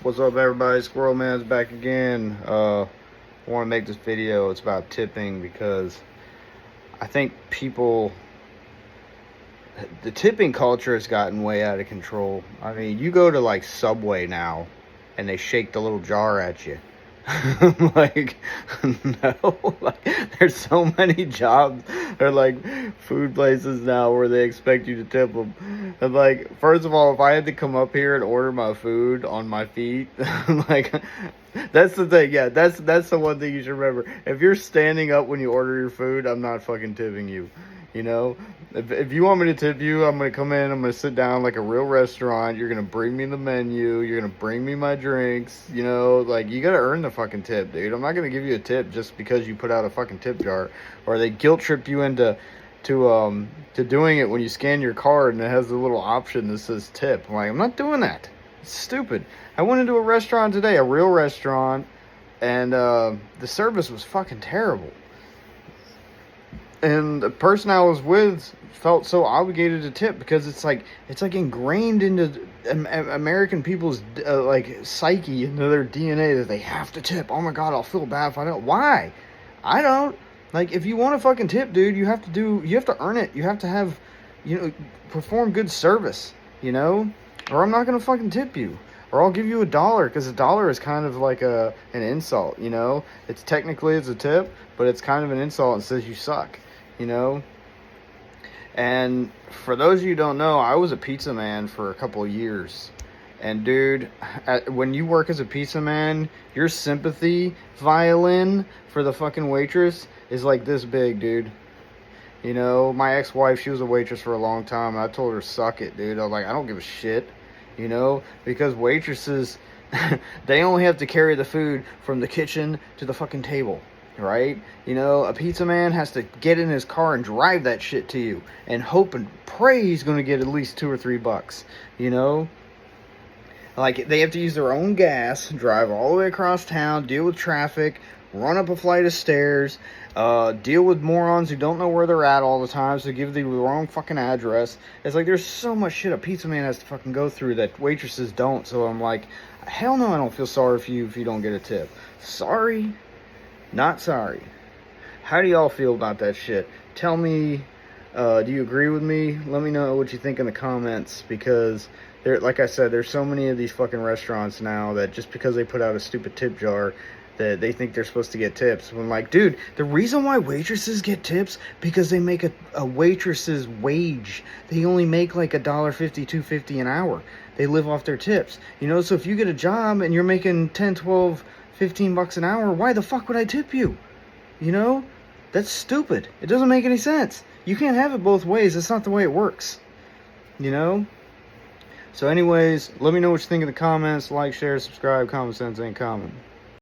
What's up, everybody? Squirrel Man's back again. I want to make this video. It's about tipping because I think the tipping culture has gotten way out of control. I mean, you go to like Subway now and they shake the little jar at you. Like, no, like, there's so many jobs or like food places now where they expect you to tip them. And like, first of all, if I had to come up here and order my food on my feet, like, that's the thing. Yeah, that's the one thing you should remember. If you're standing up when you order your food, I'm not fucking tipping you. You know, if you want me to tip you, I'm going to come in, I'm going to sit down like a real restaurant. You're going to bring me the menu. You're going to bring me my drinks. You know, like, you got to earn the fucking tip, dude. I'm not going to give you a tip just because you put out a fucking tip jar. Or they guilt trip you into doing it when you scan your card and it has the little option that says tip. I'm like, I'm not doing that. It's stupid. I went into a restaurant today, a real restaurant, and the service was fucking terrible. And the person I was with felt so obligated to tip because it's like ingrained into American people's like psyche, into their DNA, that they have to tip. Oh my god, I'll feel bad if I don't. Why? I don't. Like, if you want to fucking tip, dude, you have to earn it. You have to have, perform good service, or I'm not gonna fucking tip you. Or I'll give you $1, because $1 is kind of like an insult, It's technically it's a tip, but it's kind of an insult and says you suck, And for those of you who don't know, I was a pizza man for a couple of years. And dude, when you work as a pizza man, your sympathy violin for the fucking waitress is like this big, dude. My ex-wife, she was a waitress for a long time, and I told her, suck it, dude. I was like, I don't give a shit. Because waitresses, they only have to carry the food from the kitchen to the fucking table, right? A pizza man has to get in his car and drive that shit to you and hope and pray he's going to get at least $2 or $3, Like, they have to use their own gas, drive all the way across town, deal with traffic, run up a flight of stairs, deal with morons who don't know where they're at all the time, so give the wrong fucking address. It's like, there's so much shit a pizza man has to fucking go through that waitresses don't. So I'm like, hell no, I don't feel sorry for you if you don't get a tip. Sorry, not sorry. How do y'all feel about that shit? Tell me, do you agree with me? Let me know what you think in the comments, because like I said, there's so many of these fucking restaurants now that just because they put out a stupid tip jar, that they think they're supposed to get tips. When, like, dude, the reason why waitresses get tips, because they make a waitress's wage. They only make like $1.50, $2.50 an hour. They live off their tips. So if you get a job and you're making 10, 12, 15 bucks an hour, why the fuck would I tip you? That's stupid. It doesn't make any sense. You can't have it both ways. That's not the way it works. So anyways, let me know what you think in the comments. Like, share, subscribe. Common sense ain't common.